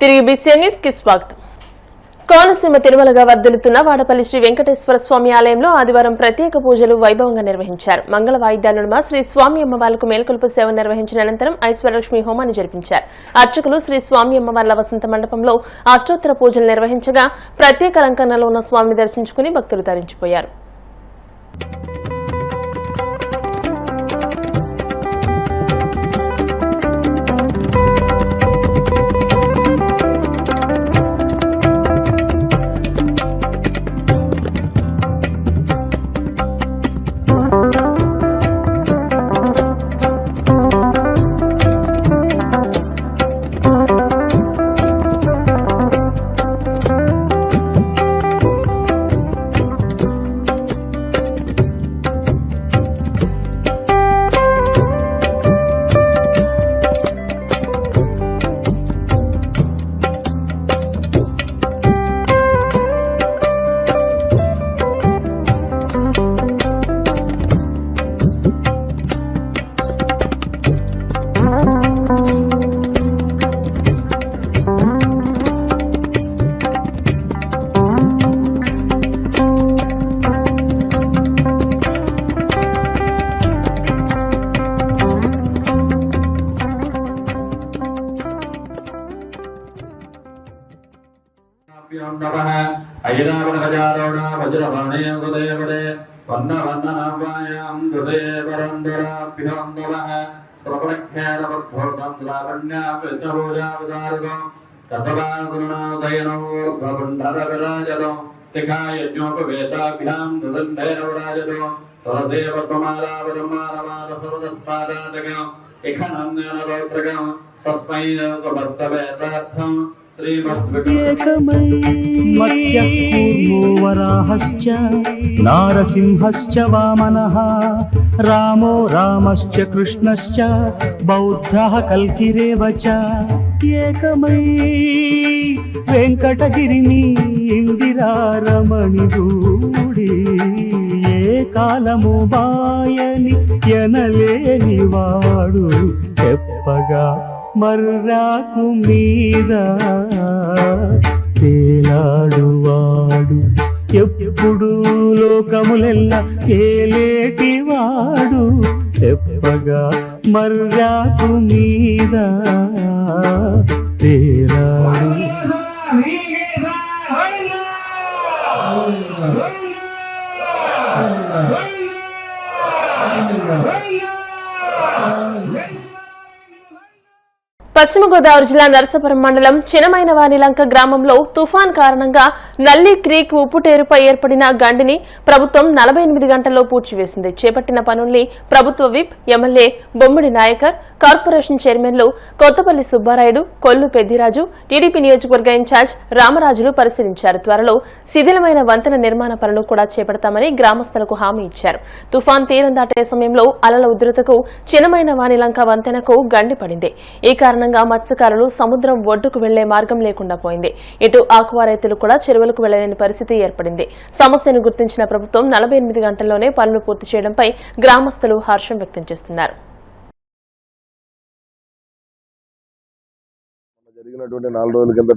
తిరిగి BC news కి స్వాగతం. కోనసీమ తిరుమలగా వర్ధిల్లుతున్న వాడపల్లి శ్రీ వెంకటేశ్వర స్వామి ఆలయంలో ఆదివారం ప్రత్యేక పూజలు వైభవంగా నిర్వహించారు. మంగళ వాయిద్యాల నడుమ శ్రీ స్వామి అమ్మవార్లకు మేల్కొలుపు సేవ నిర్వహించిన అనంతరం ఐశ్వర్యలక్ష్మి హోమాన్ని జరిపించారు. అర్చకులు శ్రీ స్వామి అమ్మవార్ల వసంత మండపంలో అష్టోత్తర పూజలు నిర్వహించగా ప్రత్యేక అలంకరణలో ఉన్న స్వామిని దర్శించుకుని భక్తులు తరించిపోయారు. अयनावनगजारोणा वज्रपाणे उदयपदे वन्नवन्ननावायां हृदयेवरन्दराभ्यां नमः प्रपणख्यानवद्भोतं लावण्यापितभोजावतारकं कतवागुरुणादयनो भवण्डरविराजतो शिखायज्ञोपवेताभ्यां ददण्डैरवराजतो स्वरदेवत्वमालावदमानमानसर्वदस्पादातकं इखनन्दनरोत्रकं तस्मै योगभक्तवेदार्थं ఏకమై మత్స్యః కూర్మో వరాహశ్చ నారసింహశ్చ వామనః రామో రామశ్చ కృష్ణశ్చ బౌద్ధః కల్కిరేవ చ ఏకమై వెంకటగిరిని ఇందిరారమణి దూడి ఏ కాలము బాయని ఎనలేని వాడు చెప్పగా మర్రాకు మీద తేలాడువాడు ఎప్పుడు లోకములెల్ల తేలేటివాడు చెప్పగా మర్రాకు మీద తేలాడు. పశ్చిమ గోదావరి జిల్లా నరసాపురం మండలం చినమైనవానిలంక గ్రామంలో తుఫాన్ కారణంగా నల్లి క్రీక్ ఉప్పుటేరుపై ఏర్పడిన గండిని ప్రభుత్వం 48 గంటల్లో పూడ్చివేసింది. చేపట్టిన పనుల్ని ప్రభుత్వ విప్ ఎమ్మెల్యే బొమ్మిడి నాయకర్, కార్పొరేషన్ చైర్మన్లు కొత్తపల్లి సుబ్బారాయుడు, కొల్లు పెద్దిరాజు, టీడీపీ నియోజకవర్గ ఇన్ఛార్జ్ రామరాజులు పరిశీలించారు. త్వరలో శిథిలమైన వంతెన నిర్మాణ పనులు కూడా చేపడతామని గ్రామస్తులకు హామీ ఇచ్చారు. తుఫాన్ తీరం దాటే సమయంలో అలల ఉధృతకు చినమైనవానిలంక వంతెనకు గండి పడింది. ఈ కారణంగా మత్స్యకారులు సముద్రం ఒడ్డుకు వెళ్లే మార్గం లేకుండా పోయింది. ఇటు ఆక్వా రైతులు కూడా చెరువులకు వెళ్లలేని పరిస్థితి ఏర్పడింది. సమస్యను గుర్తించిన ప్రభుత్వం 48 గంటల్లోనే పనులు పూర్తి చేయడంపై గ్రామస్తులు హర్షం వ్యక్తం చేస్తున్నారు. జరిగినటువంటి 4 రోజుల కింద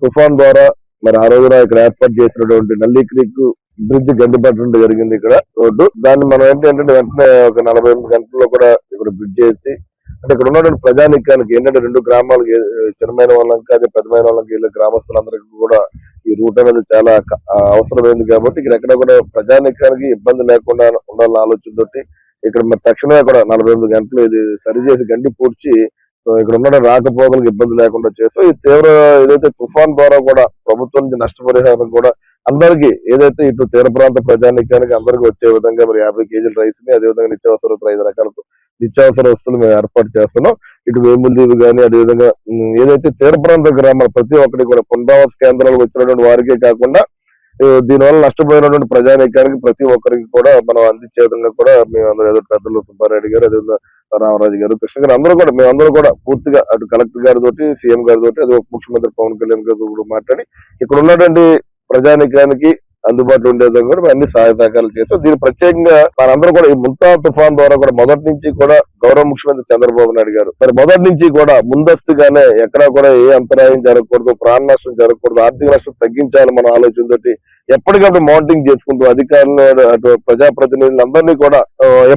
తుఫాన్ ద్వారా మరి ఆ రోజున ఇక్కడ ఏర్పాటు చేసినటువంటి నల్లి క్రీక్ బ్రిడ్జ్ గండిపట్టడం జరిగింది. ఇక్కడ రోడ్డు దాన్ని మనం ఏంటంటే వెంటనే ఒక 48 గంటల్లో కూడా ఇక్కడ బ్రిడ్జ్ చేసి అంటే ఇక్కడ ఉన్నటువంటి ప్రజానికానికి ఏంటంటే 2 గ్రామాలకి చిన్నమైన వాళ్ళకి అదే పెద్దమైన వాళ్ళకి వీళ్ళ గ్రామస్తులందరికీ కూడా ఈ రూట్ అనేది చాలా అవసరమైంది. కాబట్టి ఇక్కడ ఎక్కడ కూడా ప్రజానికానికి ఇబ్బంది లేకుండా ఉండాలన్న ఆలోచనతో ఇక్కడ మరి తక్షణమే కూడా 48 గంటలు ఇది సరిచేసి గండి పూడ్చి ఇక్కడ ఉన్న రాకపోకలకు ఇబ్బంది లేకుండా చేస్తూ ఈ తీవ్ర ఏదైతే తుఫాన్ ద్వారా కూడా ప్రభుత్వం నుంచి నష్టపరిహారం కూడా అందరికీ ఏదైతే ఇటు తీర ప్రాంత ప్రజానికానికి అందరికీ వచ్చే విధంగా మరి 50 కేజీల రైస్ ని అదేవిధంగా నిత్యావసర 5 రకాల నిత్యావసర వస్తువులు మేము ఏర్పాటు చేస్తున్నాం. ఇటు వేముల దీవి కానీ అదేవిధంగా ఏదైతే తీర ప్రాంత గ్రామాలు ప్రతి ఒక్కటి కూడా పునరావాస కేంద్రాలకు వచ్చినటువంటి వారికే కాకుండా దీనివల్ల నష్టపోయినటువంటి ప్రజానీకానికి ప్రతి ఒక్కరికి కూడా మనం అందించే విధంగా కూడా మేమందరూ ఏదో పెద్దలు సుబ్బారెడ్డి గారు అదేవిధంగా రామరాజు గారు కృష్ణ గారు అందరూ కూడా మేమందరూ కూడా పూర్తిగా అటు కలెక్టర్ గారితో సీఎం గారితో అదే ఉప ముఖ్యమంత్రి పవన్ కళ్యాణ్ గారితో కూడా మాట్లాడి ఇక్కడ ఉన్నటువంటి ప్రజానీకానికి అందుబాటులో ఉండే విధంగా కూడా మేము అన్ని సహాయ సహకారాలు చేస్తాం. దీని ప్రత్యేకంగా మనందరం కూడా ఈ ముంతా తుఫాన్ ద్వారా కూడా మొదటి నుంచి కూడా గౌరవ ముఖ్యమంత్రి చంద్రబాబు నాయుడు గారు మరి మొదటి నుంచి కూడా ముందస్తుగానే ఎక్కడా కూడా ఏ అంతరాయం జరగకూడదు, ప్రాణ నష్టం జరగకూడదు, ఆర్థిక నష్టం తగ్గించాలి మన ఆలోచనతోటి ఎప్పటికప్పుడు మానిటరింగ్ చేసుకుంటూ అధికారులు అటు ప్రజాప్రతినిధులు అందరినీ కూడా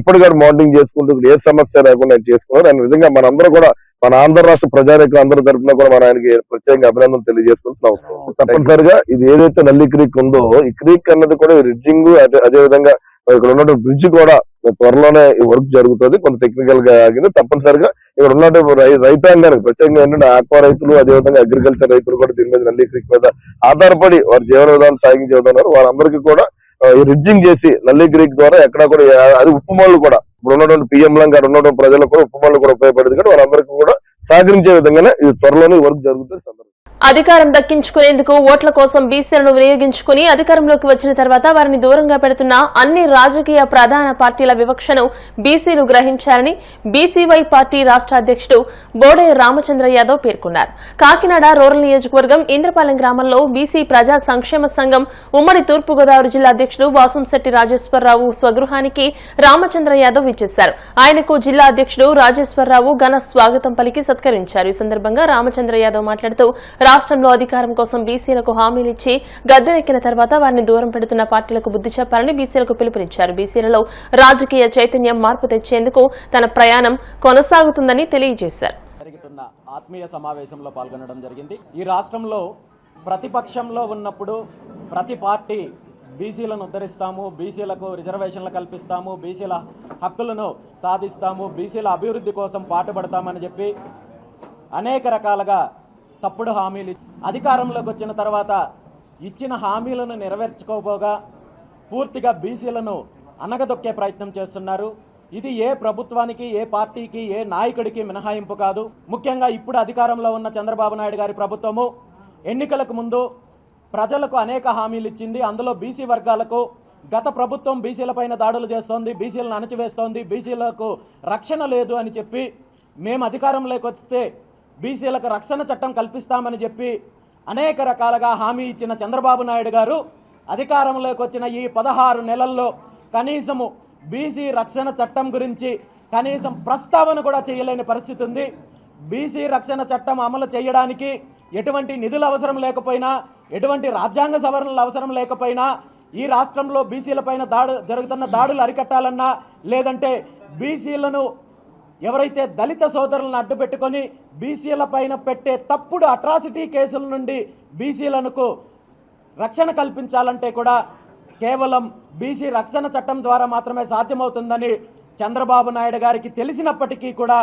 ఎప్పటికప్పుడు మానిటరింగ్ చేసుకుంటూ ఏ సమస్య లేకుండా చేసుకున్నారు. ఆయన నిజంగా మనందరూ కూడా మన ఆంధ్ర రాష్ట్ర ప్రజానికులు అందరి తరఫున కూడా మన ఆయనకి ప్రత్యేకంగా అభినందన తెలియజేసుకోవాల్సిన అవసరం. తప్పనిసరిగా ఇది ఏదైతే నల్లి క్రీక్ ఉందో ఈ క్రీక్ అన్నది కూడా రిడ్జింగ్ అదే విధంగా ఇక్కడ ఉన్నటువంటి బ్రిడ్జ్ కూడా త్వరలోనే ఈ వర్క్ జరుగుతుంది. కొంత టెక్నికల్ గా ఆగింది. తప్పనిసరిగా ఇక్కడ ఉన్నటువంటి రైతాంగానికి ప్రత్యేకంగా ఏంటంటే ఆక్వా రైతులు అదేవిధంగా అగ్రికల్చర్ రైతులు కూడా దీని మీద నల్లి క్రీక్ మీద ఆధారపడి వారి జీవన విధానం సాగించే విధానం వారందరికీ కూడా ఈ రిడ్జింగ్ చేసి నల్లి క్రీక్ ద్వారా ఎక్కడ కూడా అది ఉప్పుమోళ్ళు కూడా ఇప్పుడు ఉన్నటువంటి పిఎం లంగా ఉన్నటువంటి ప్రజలకు కూడా ఉప్పుమోళ్ళు కూడా ఉపయోగపడింది కానీ వారందరికీ కూడా సహకరించే విధంగానే ఇది త్వరలోనే వర్క్ జరుగుతుంది. అధికారం దక్కించుకునేందుకు ఓట్ల కోసం బీసీలను వినియోగించుకుని అధికారంలోకి వచ్చిన తర్వాత వారిని దూరంగా పెడుతున్న అన్ని రాజకీయ ప్రధాన పార్టీల వివక్షను బీసీలు గ్రహించారని బీసీవై పార్టీ రాష్ట్ర అధ్యక్షుడు బోడే రామచంద్ర యాదవ్ పేర్కొన్నారు. కాకినాడ రూరల్ నియోజకవర్గం ఇంద్రపాలెం గ్రామంలో బీసీ ప్రజా సంక్షేమ సంఘం ఉమ్మడి తూర్పుగోదావరి జిల్లా అధ్యక్షుడు వాసంశెట్టి రాజేశ్వరరావు స్వగృహానికి రామచంద్ర యాదవ్ ఇచ్చేశారు. ఆయనకు జిల్లా అధ్యక్షుడు రాజేశ్వరరావు ఘన స్వాగతం పలికి సత్కరించారు. ఈ సందర్భంగా రామచంద్ర యాదవ్ మాట్లాడుతూ రాష్ట్రంలో అధికారం కోసం బీసీలకు హామీలిచ్చి గద్దెనెక్కిన తర్వాత వారిని దూరం పెడుతున్న పార్టీలకు బుద్ధి చెప్పాలని బీసీలకు పిలుపునిచ్చారు. బీసీలలో రాజకీయ చైతన్యం మార్పు తెచ్చేందుకు తన ప్రయాణం కొనసాగుతుందని తెలియజేశారు. జరుగుతున్న ఆత్మీయ సమావేశంలో పాల్గొనడం జరిగింది. ఈ రాష్ట్రంలో ప్రతిపక్షంలో ఉన్నప్పుడు ప్రతి పార్టీ బీసీలను ఉద్ధరిస్తాము, బీసీలకు రిజర్వేషన్లు కల్పిస్తాము, బీసీల హక్కులను సాధిస్తాము, బీసీల అభివృద్ధి కోసం పాటుపడతామని చెప్పి అనేక రకాలుగా తప్పుడు హామీలు అధికారంలోకి వచ్చిన తర్వాత ఇచ్చిన హామీలను నెరవేర్చుకోబోగా పూర్తిగా బీసీలను అనగదొక్కే ప్రయత్నం చేస్తున్నారు. ఇది ఏ ప్రభుత్వానికి, ఏ పార్టీకి, ఏ నాయకుడికి మినహాయింపు కాదు. ముఖ్యంగా ఇప్పుడు అధికారంలో ఉన్న చంద్రబాబు నాయుడు గారి ప్రభుత్వము ఎన్నికలకు ముందు ప్రజలకు అనేక హామీలు ఇచ్చింది. అందులో బీసీ వర్గాలకు గత ప్రభుత్వం బీసీలపైన దాడులు చేస్తోంది, బీసీలను అణచివేస్తోంది, బీసీలకు రక్షణ లేదు అని చెప్పి మేము అధికారంలోకి వస్తే బీసీలకు రక్షణ చట్టం కల్పిస్తామని చెప్పి అనేక రకాలుగా హామీ ఇచ్చిన చంద్రబాబు నాయుడు గారు అధికారంలోకి వచ్చిన ఈ 16 నెలల్లో కనీసము బీసీ రక్షణ చట్టం గురించి కనీసం ప్రస్తావన కూడా చేయలేని పరిస్థితి ఉంది. బీసీ రక్షణ చట్టం అమలు చేయడానికి ఎటువంటి నిధులు అవసరం లేకపోయినా, ఎటువంటి రాజ్యాంగ సవరణలు అవసరం లేకపోయినా ఈ రాష్ట్రంలో బీసీలపైన జరుగుతున్న దాడులు అరికట్టాలన్నా, లేదంటే బీసీలను ఎవరైతే దళిత సోదరులను అడ్డుపెట్టుకొని బీసీల పైన పెట్టే తప్పుడు అట్రాసిటీ కేసుల నుండి బీసీలకు రక్షణ కల్పించాలంటే కూడా కేవలం బీసీ రక్షణ చట్టం ద్వారా మాత్రమే సాధ్యమవుతుందని చంద్రబాబు నాయుడు గారికి తెలిసినప్పటికీ కూడా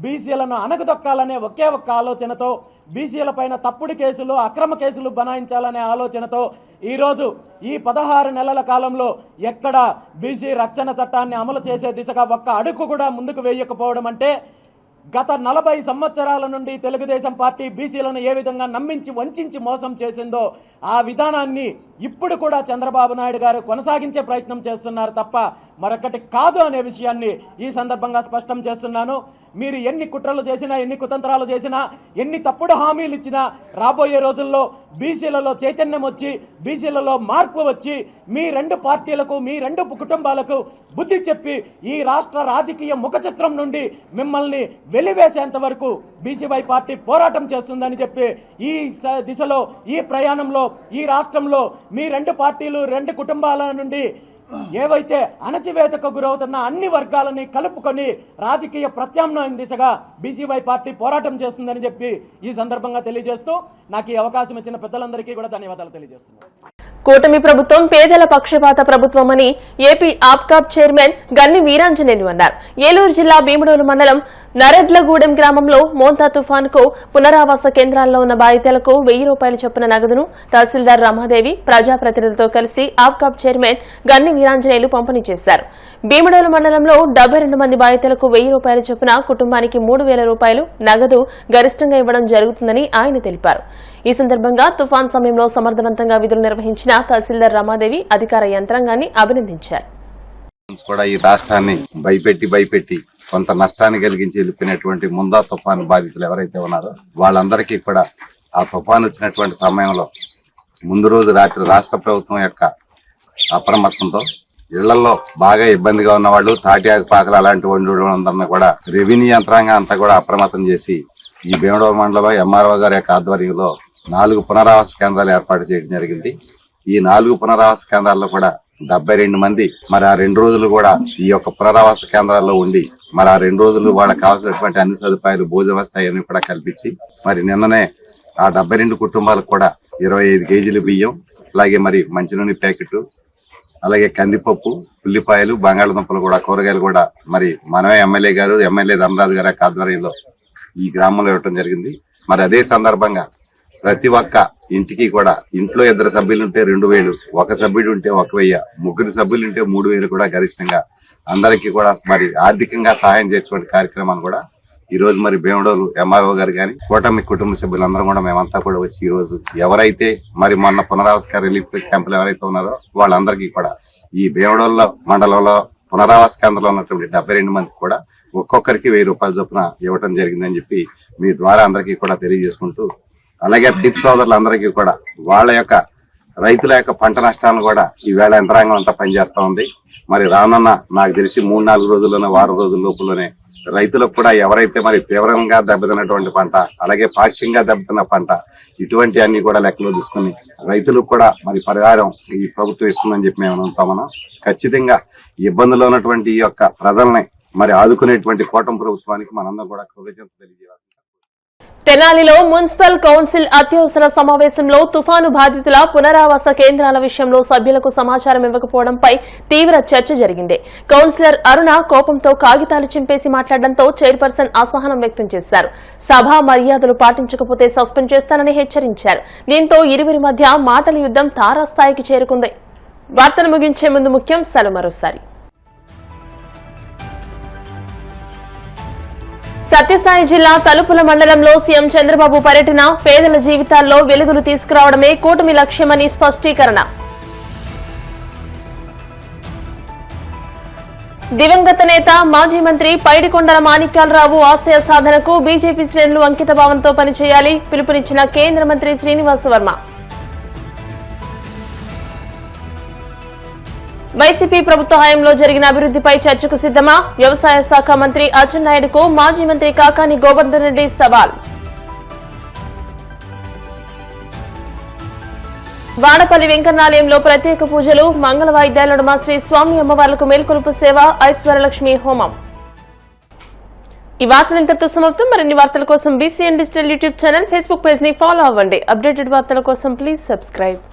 బీసీలను అణగదొక్కాలనే ఒకే ఒక్క ఆలోచనతో బీసీల పైన తప్పుడు కేసులు, అక్రమ కేసులు బనాయించాలనే ఆలోచనతో ఈరోజు ఈ 16 నెలల కాలంలో ఎక్కడ బీసీ రక్షణ చట్టాన్ని అమలు చేసే దిశగా ఒక్క అడుగు కూడా ముందుకు వేయకపోవడం అంటే గత 40 సంవత్సరాల నుండి తెలుగుదేశం పార్టీ బీసీలను ఏ విధంగా నమ్మించి వంచించి మోసం చేసిందో ఆ విధానాన్ని ఇప్పుడు కూడా చంద్రబాబు నాయుడు గారు కొనసాగించే ప్రయత్నం చేస్తున్నారు తప్ప మరొకటి కాదు అనే విషయాన్ని ఈ సందర్భంగా స్పష్టం చేస్తున్నాను. మీరు ఎన్ని కుట్రలు చేసినా, ఎన్ని కుతంత్రాలు చేసినా, ఎన్ని తప్పుడు హామీలు ఇచ్చినా రాబోయే రోజుల్లో బీసీలలో చైతన్యం వచ్చి, బీసీలలో మార్పు వచ్చి మీ 2 పార్టీలకు, మీ 2 కుటుంబాలకు బుద్ధి చెప్పి ఈ రాష్ట్ర రాజకీయ ముఖచిత్రం నుండి మిమ్మల్ని వెలివేసేంత వరకు బీసీవై పార్టీ పోరాటం చేస్తుందని చెప్పి ఈ దిశలో, ఈ ప్రయాణంలో, ఈ రాష్ట్రంలో మీ 2 పార్టీలు, 2 కుటుంబాల నుండి ఏవైతే అణచివేతకు గురవుతున్న అన్ని వర్గాలని కలుపుకొని రాజకీయ ప్రత్యామ్నాయం దిశగా బీసీవై పార్టీ పోరాటం చేస్తుందని చెప్పి ఈ సందర్భంగా తెలియజేస్తూ నాకు ఈ అవకాశం ఇచ్చిన పెద్దలందరికీ కూడా ధన్యవాదాలు తెలియజేస్తున్నాను. కూటమి ప్రభుత్వం పేదల పక్షపాత ప్రభుత్వమని ఏపీ ఆప్కాబ్ చైర్మన్ గన్ని వీరాంజనేయులు అన్నారు. ఏలూరు జిల్లా భీముడోలు మండలం నరెడ్లగూడెం గ్రామంలో మోంతా తుఫాన్కు పునరావాస కేంద్రాల్లో ఉన్న బాధితులకు 1000 రూపాయల చొప్పున నగదును తహసీల్దార్ రమాదేవి ప్రజాప్రతినిధులతో కలిసి ఆప్కాబ్ చైర్మన్ గన్ని వీరాంజనేయులు పంపిణీ చేశారు. భీముడోలు మండలంలో 72 మంది బాధితులకు 1000 రూపాయల చొప్పున కుటుంబానికి 3000 రూపాయలు నగదు గరిష్టంగా ఇవ్వడం జరుగుతుందని ఆయన తెలిపారు. ఈ సందర్భంగా తుఫాన్ సమయంలో సమర్థవంతంగా విధులు నిర్వహించిన తహసీల్దార్ రమాదేవి అధికార యంత్రాంగాన్ని అభినందించారు. కూడా ఈ రాష్ట్రాన్ని భయపెట్టి కొంత నష్టాన్ని కలిగించి వెళ్ళిపోయినటువంటి ముందా తుఫాను బాధితులు ఎవరైతే ఉన్నారో వాళ్ళందరికీ కూడా ఆ తుఫాను వచ్చినటువంటి సమయంలో ముందు రోజు రాత్రి రాష్ట్ర ప్రభుత్వం యొక్క అప్రమత్తంతో ఇళ్లలో బాగా ఇబ్బందిగా ఉన్న వాళ్ళు తాటి ఆకు పాకలు అలాంటి వండులందరినీ కూడా రెవెన్యూ యంత్రాంగం అంతా కూడా అప్రమత్తం చేసి ఈ భీమడోలు మండలంలో ఎంఆర్ఓ గారి యొక్క ఆధ్వర్యంలో 4 పునరావాస కేంద్రాలు ఏర్పాటు చేయడం జరిగింది. ఈ 4 పునరావాస కేంద్రాల్లో కూడా 72 మంది మరి ఆ 2 రోజులు కూడా ఈ యొక్క పునరావాస కేంద్రాల్లో ఉండి మరి ఆ 2 రోజులు వాళ్ళకి కావాల్సినటువంటి అన్ని సదుపాయాలు భోజన వ్యవస్థ అవన్నీ కూడా కల్పించి మరి నిన్ననే ఆ 72 కుటుంబాలకు కూడా 25 కేజీలు బియ్యం, అలాగే మరి మంచినూనె ప్యాకెట్, అలాగే కందిపప్పు, ఉల్లిపాయలు, బంగాళదుంపలు కూడా కూరగాయలు కూడా మరి మనమే ఎమ్మెల్యే ధనరాజు గారి ఆధ్వర్యంలో ఈ గ్రామంలో ఇవ్వడం జరిగింది. మరి అదే సందర్భంగా ప్రతి ఒక్క ఇంటికి కూడా ఇంట్లో 2 సభ్యులు ఉంటే 2000, 1 సభ్యుడు ఉంటే 1000, 3 సభ్యులు ఉంటే 3000 కూడా గరిష్టంగా అందరికీ కూడా మరి ఆర్థికంగా సహాయం చేసేటువంటి కార్యక్రమాన్ని కూడా ఈ రోజు మరి భీమడోలు ఎంఆర్ఓ గారు కానీ కూటమి కుటుంబ సభ్యులందరూ కూడా మేమంతా కూడా వచ్చి ఈ రోజు ఎవరైతే మరి మొన్న పునరావాస రిలీఫ్ క్యాంపులు ఎవరైతే ఉన్నారో వాళ్ళందరికీ కూడా ఈ భీమడోలు మండలంలో పునరావాస కేంద్రంలో ఉన్నటువంటి 72 మందికి కూడా ఒక్కొక్కరికి 1000 రూపాయల చొప్పున ఇవ్వటం జరిగిందని చెప్పి మీ ద్వారా అందరికీ కూడా తెలియజేసుకుంటూ, అలాగే రైతు సోదరులందరికీ కూడా వాళ్ళ యొక్క రైతుల యొక్క పంట నష్టాలను కూడా ఈవేళ యంత్రాంగం అంతా పనిచేస్తా ఉంది. మరి రానున్న నాకు తెలిసి 3-4 రోజుల్లోనే, వారం రోజుల లోపులోనే రైతులకు కూడా ఎవరైతే మరి తీవ్రంగా దెబ్బతిన్నటువంటి పంట, అలాగే పాక్షికంగా దెబ్బతిన్న పంట, ఇటువంటి అన్ని కూడా లెక్కలో తీసుకుని రైతులకు కూడా మరి పరిహారం ఈ ప్రభుత్వం ఇస్తుందని చెప్పి మేము అనుకుంటామన్నా. ఖచ్చితంగా ఇబ్బందుల్లో ఉన్నటువంటి ఈ యొక్క ప్రజల్ని మరి ఆదుకునేటువంటి కూటమి ప్రభుత్వానికి మనందరం కూడా కృతజ్ఞతలు తెలియజేయాలి. తెనాలిలో మున్సిపల్ కౌన్సిల్ అత్యవసర సమావేశంలో తుఫాను బాధితుల పునరావాస కేంద్రాల విషయంలో సభ్యులకు సమాచారం ఇవ్వకపోవడంపై తీవ్ర చర్చ జరిగింది. కౌన్సిలర్ అరుణ కోపంతో కాగితాలు చింపేసి మాట్లాడడంతో చైర్పర్సన్ అసహనం వ్యక్తం చేశారు. సభా మర్యాదలు పాటించకపోతే సస్పెండ్ చేస్తానని హెచ్చరించారు. దీంతో ఇరువురి మధ్య మాటల యుద్ధం తారాస్థాయికి చేరుకుంది. వార్తలు ముగించే ముందు ముఖ్యాంశాలు మరోసారి. సత్యసాయి జిల్లా తలుపుల మండలంలో సీఎం చంద్రబాబు పర్యటన, పేదల జీవితాల్లో వెలుగులు తీసుకురావడమే కూటమి లక్ష్యమని స్పష్టీకరణ. దివంగత నేత మాజీ మంత్రి పైడికొండల మాణిక్యాలరావు ఆశయ సాధనకు బీజేపీ శ్రేణులు అంకితభావంతో పనిచేయాలి, పిలుపునిచ్చిన కేంద్ర మంత్రి శ్రీనివాస్ వర్మ. వైసీపీ ప్రభుత్వ హయాంలో జరిగిన అభివృద్ధిపై చర్చకు సిద్దమా? వ్యవసాయ శాఖ మంత్రి అచ్చెన్నాయుడుకు మాజీ మంత్రి కాకాని గోవర్ధన్ రెడ్డి సవాల్. వాడపల్లి వెంకన్నాలయంలో ప్రత్యేక పూజలు, మంగళ వాయిద్యాల నడుమ శ్రీ స్వామి అమ్మవార్లకు మేల్కొలుపు సేవ, ఐశ్వర్యలక్ష్మి హోమం. ఈ వార్తలు ఇంతటితో సమాప్తం. మరిన్ని వార్తల కోసం BCN digital YouTube channel, Facebook page ని ఫాలో అవ్వండి. అప్డేటెడ్ వార్తల కోసం ప్లీజ్ సబ్స్క్రైబ్.